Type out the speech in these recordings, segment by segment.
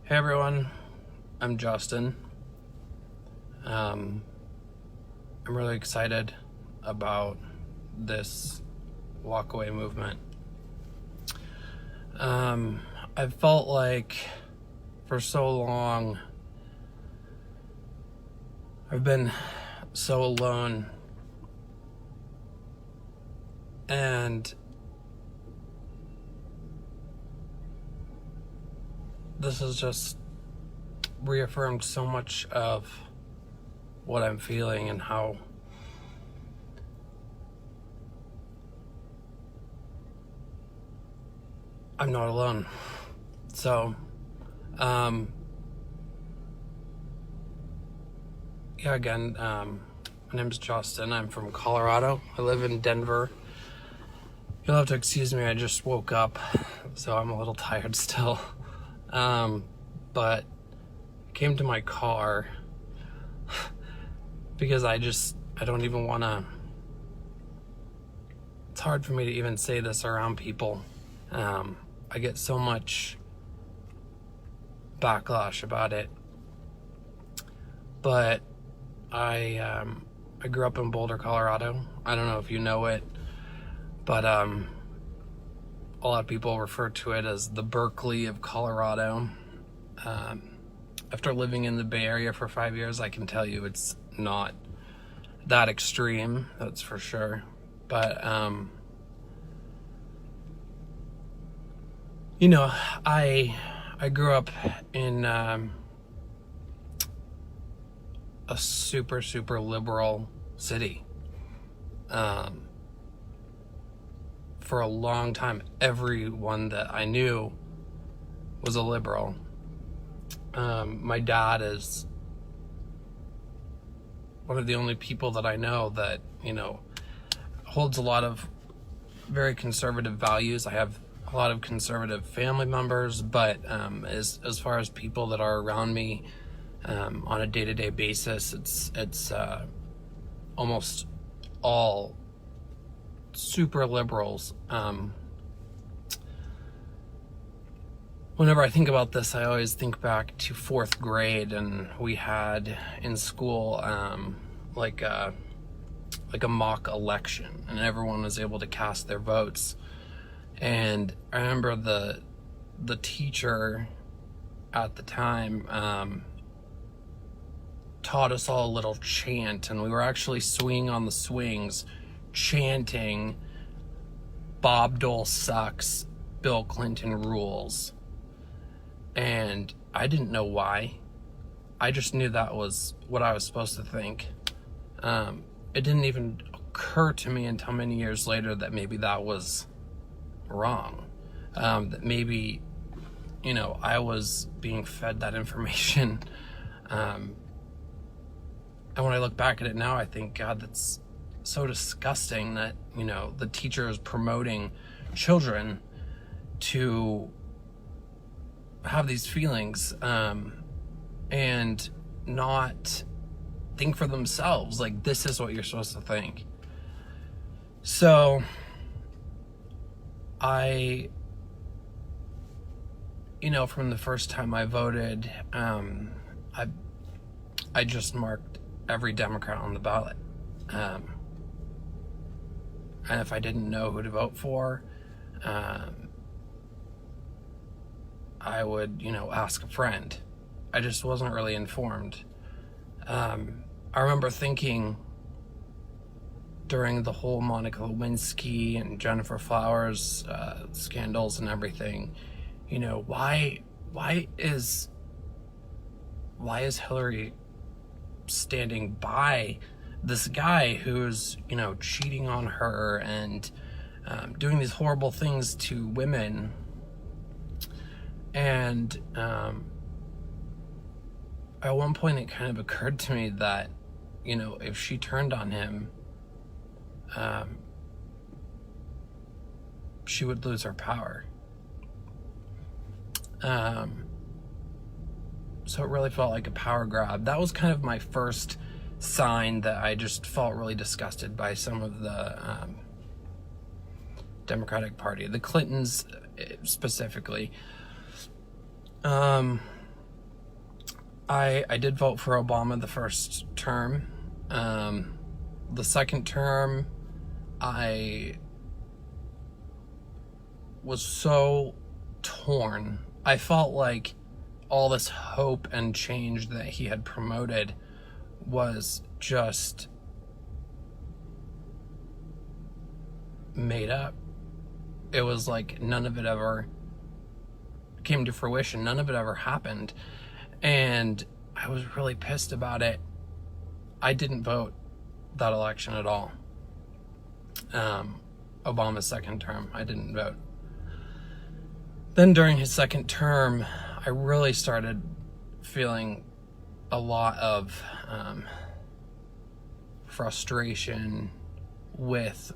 Hey everyone, I'm Justin. I'm really excited about this WalkAway movement. I felt like for so long I've been so alone, and this has just reaffirmed so much of what I'm feeling and how I'm not alone. So, my name's Justin. I'm from Colorado. I live in Denver. You'll have to excuse me, I just woke up, so I'm a little tired still. But I came to my car because I don't even want to. It's hard for me to even say this around people. I get so much backlash about it. But I grew up in Boulder, Colorado. I don't know if you know it, but a lot of people refer to it as the Berkeley of Colorado. After living in the Bay Area for 5 years, I can tell you it's not that extreme, that's for sure. But I grew up in a super liberal city. For a long time, everyone that I knew was a liberal. My dad is one of the only people that I know that, holds a lot of very conservative values. I have a lot of conservative family members, but as far as people that are around me on a day-to-day basis, it's almost all super liberals. Whenever I think about this, I always think back to 4th grade, and we had in school like a mock election, and everyone was able to cast their votes. And I remember the teacher at the time taught us all a little chant, and we were actually swinging on the swings, chanting, "Bob Dole sucks, Bill Clinton rules." And I didn't know why. I just knew that was what I was supposed to think. It didn't even occur to me until many years later that maybe that was wrong. That maybe, I was being fed that information. And when I look back at it now, I think, God, that's so disgusting that, the teacher is promoting children to have these feelings and not think for themselves. Like, this is what you're supposed to think. So from the first time I voted, I just marked every Democrat on the ballot. And if I didn't know who to vote for, I would, ask a friend. I just wasn't really informed. I remember thinking during the whole Monica Lewinsky and Jennifer Flowers scandals and everything, why is Hillary standing by this guy who's, cheating on her and doing these horrible things to women? And at one point it kind of occurred to me that, if she turned on him, she would lose her power. So it really felt like a power grab. That was kind of my first sign that I just felt really disgusted by some of the Democratic Party, the Clintons specifically. I did vote for Obama the first term. The second term, I was so torn. I felt like all this hope and change that he had promoted was just made up. It was like none of it ever came to fruition. None of it ever happened. And I was really pissed about it. I didn't vote that election at all. Obama's second term, I didn't vote. Then during his second term, I really started feeling a lot of frustration with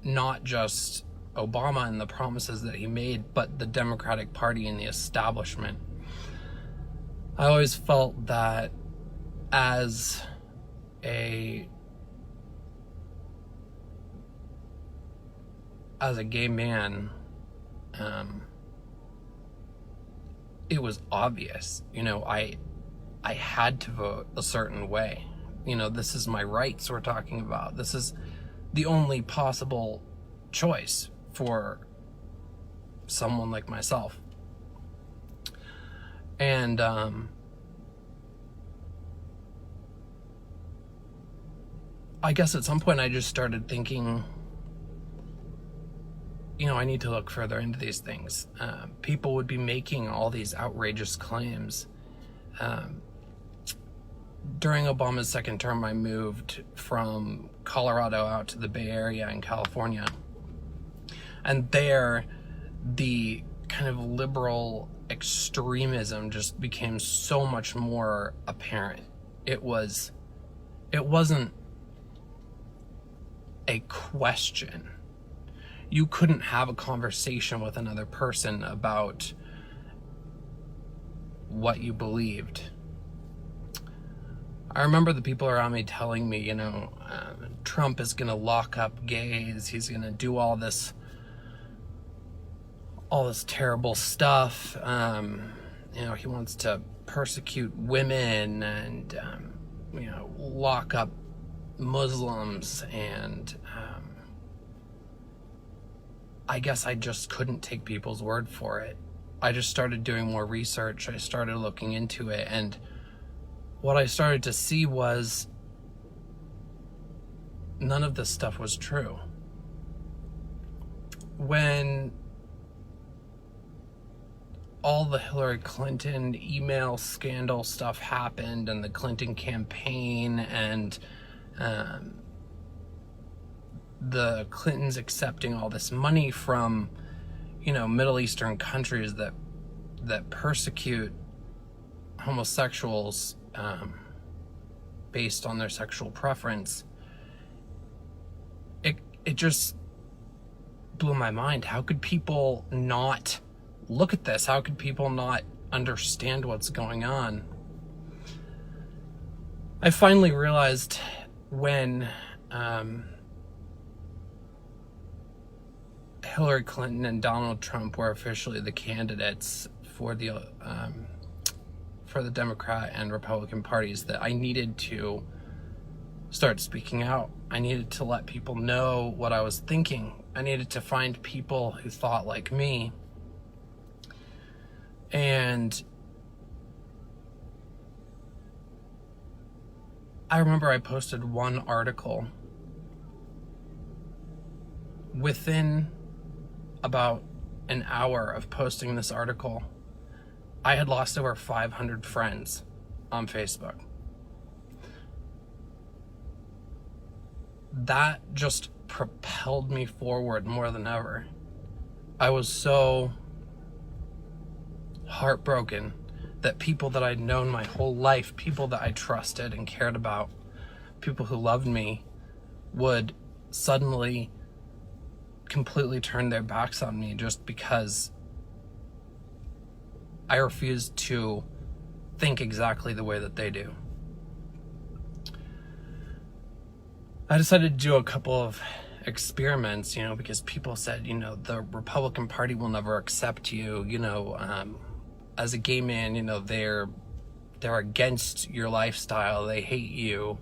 not just Obama and the promises that he made, but the Democratic Party and the establishment. I always felt that as a gay man, it was obvious, I had to vote a certain way. This is my rights we're talking about. This is the only possible choice for someone like myself. And I guess at some point I just started thinking, I need to look further into these things. People would be making all these outrageous claims. During Obama's second term, I moved from Colorado out to the Bay Area in California. And there, the kind of liberal extremism just became so much more apparent. It wasn't a question. You couldn't have a conversation with another person about what you believed. I remember the people around me telling me, Trump is going to lock up gays. He's going to do all this terrible stuff. He wants to persecute women and, lock up Muslims. And I guess I just couldn't take people's word for it. I just started doing more research. I started looking into it. And what I started to see was none of this stuff was true. When all the Hillary Clinton email scandal stuff happened and the Clinton campaign and the Clintons accepting all this money from, Middle Eastern countries that persecute homosexuals based on their sexual preference, it just blew my mind. How could people not look at this? How could people not understand what's going on? I finally realized when Hillary Clinton and Donald Trump were officially the candidates for the Democrat and Republican parties that I needed to start speaking out. I needed to let people know what I was thinking. I needed to find people who thought like me. And I remember I posted one article. Within about an hour of posting this article, I had lost over 500 friends on Facebook. That just propelled me forward more than ever. I was so heartbroken that people that I'd known my whole life, people that I trusted and cared about, people who loved me, would suddenly completely turn their backs on me just because I refused to think exactly the way that they do. I decided to do a couple of experiments, because people said, the Republican Party will never accept you, as a gay man, they're They're against your lifestyle. They hate you.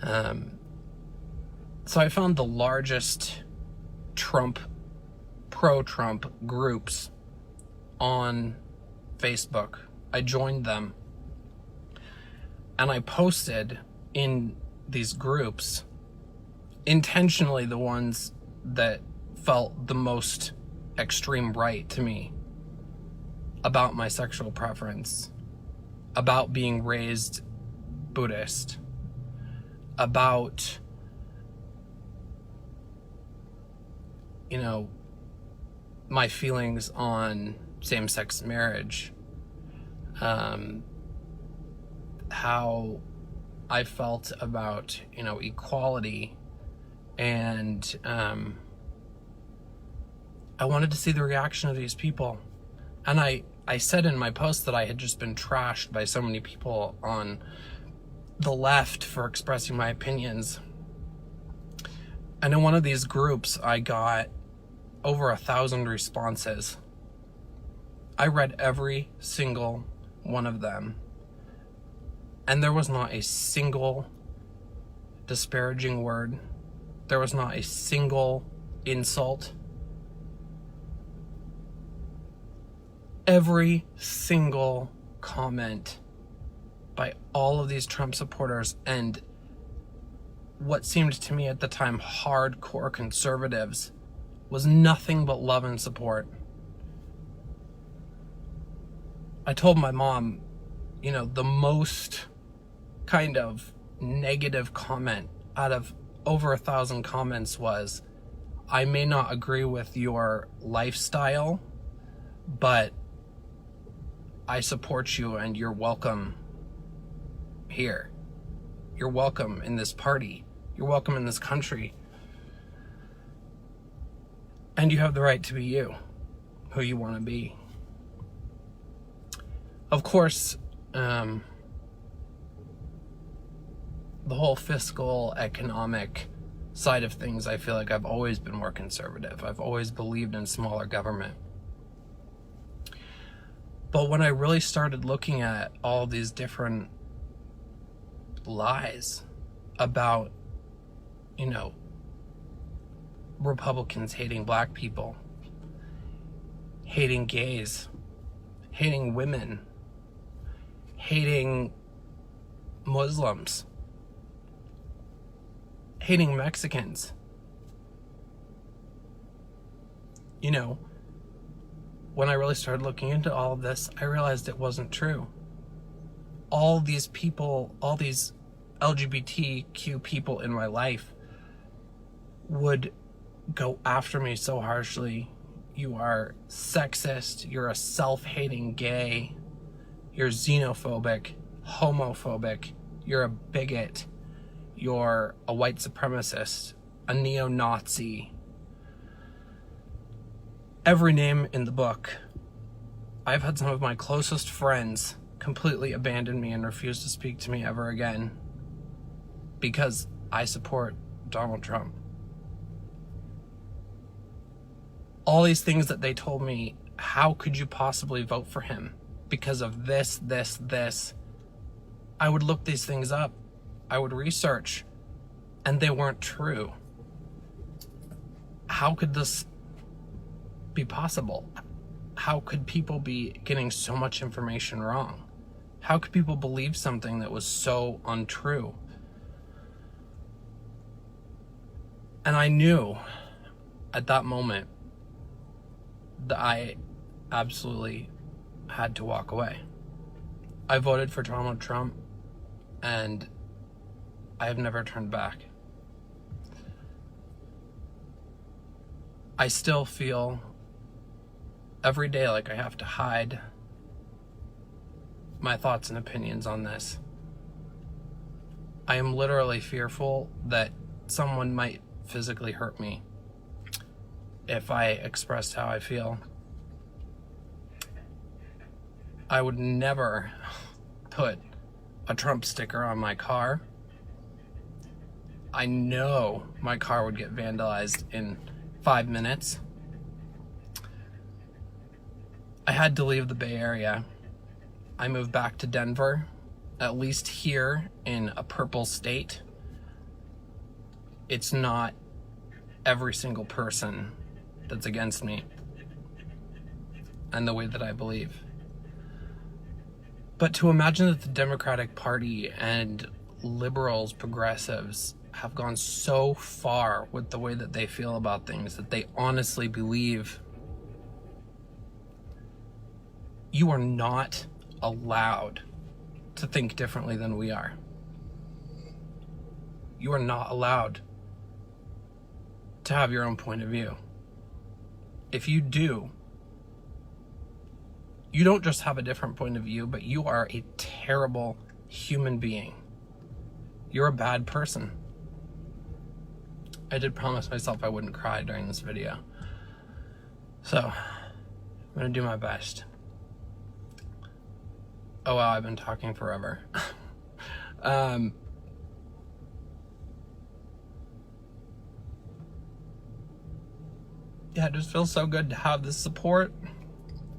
So I found the largest pro-Trump groups on Facebook. I joined them. And I posted in these groups, intentionally the ones that felt the most extreme right to me, about my sexual preference, about being raised Buddhist, about, you know, my feelings on same-sex marriage, how I felt about, you know, equality, and I wanted to see the reaction of these people. And I said in my post that I had just been trashed by so many people on the left for expressing my opinions. And in one of these groups, I got over 1,000 responses. I read every single one of them, and there was not a single disparaging word. There was not a single insult. Every single comment by all of these Trump supporters and what seemed to me at the time hardcore conservatives was nothing but love and support. I told my mom, you know, the most kind of negative comment out of over 1,000 comments was, I may not agree with your lifestyle, but I support you and you're welcome here. You're welcome in this party. You're welcome in this country. And you have the right to be you, who you want to be. Of course, the whole fiscal, economic side of things, I feel like I've always been more conservative. I've always believed in smaller government. But when I really started looking at all these different lies about, you know, Republicans hating black people, hating gays, hating women, hating Muslims, hating Mexicans, you know, when I really started looking into all of this, I realized it wasn't true. All these people, all these LGBTQ people in my life would go after me so harshly. You are sexist, you're a self-hating gay, you're xenophobic, homophobic, you're a bigot, you're a white supremacist, a neo-Nazi. Every name in the book. I've had some of my closest friends completely abandon me and refuse to speak to me ever again because I support Donald Trump. All these things that they told me, how could you possibly vote for him? Because of this. I would look these things up. I would research, and they weren't true. How could this be possible? How could people be getting so much information wrong? How could people believe something that was so untrue? And I knew at that moment that I absolutely had to walk away. I voted for Donald Trump, and I have never turned back. I still feel every day like I have to hide my thoughts and opinions on this. I am literally fearful that someone might physically hurt me if I expressed how I feel. I would never put a Trump sticker on my car. I know my car would get vandalized in 5 minutes. I had to leave the Bay Area. I move back to Denver, at least here in a purple state, it's not every single person that's against me and the way that I believe. But to imagine that the Democratic Party and liberals, progressives, have gone so far with the way that they feel about things, that they honestly believe you are not allowed to think differently than we are. You are not allowed to have your own point of view. If you do, you don't just have a different point of view, but you are a terrible human being. You're a bad person. I did promise myself I wouldn't cry during this video, so I'm gonna do my best. Oh wow, I've been talking forever. Yeah, it just feels so good to have the support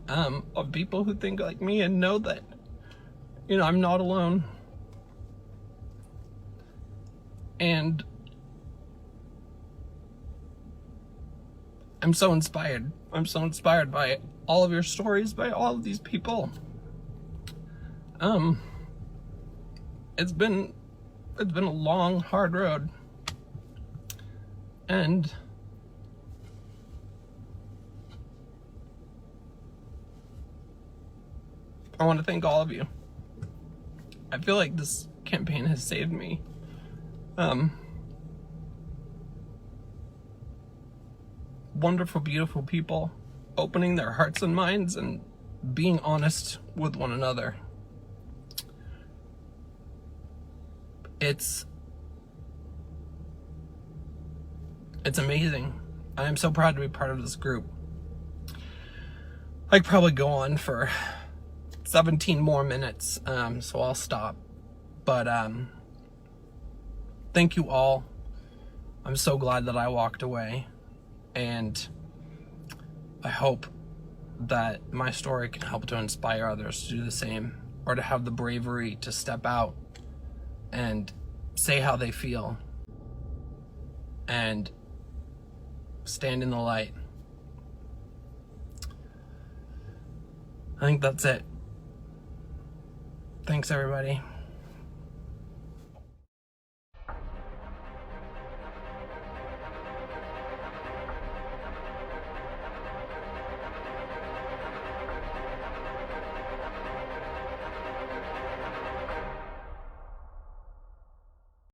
of people who think like me and know that, you know, I'm not alone. And I'm so inspired. I'm so inspired by all of your stories, by all of these people. It's been a long, hard road. And I want to thank all of you. I feel like this campaign has saved me. Wonderful, beautiful people opening their hearts and minds and being honest with one another. It's amazing. I am so proud to be part of this group. I could probably go on for 17 more minutes, so I'll stop. But thank you all. I'm so glad that I walked away, and I hope that my story can help to inspire others to do the same, or to have the bravery to step out and say how they feel and stand in the light. I think that's it. Thanks, everybody.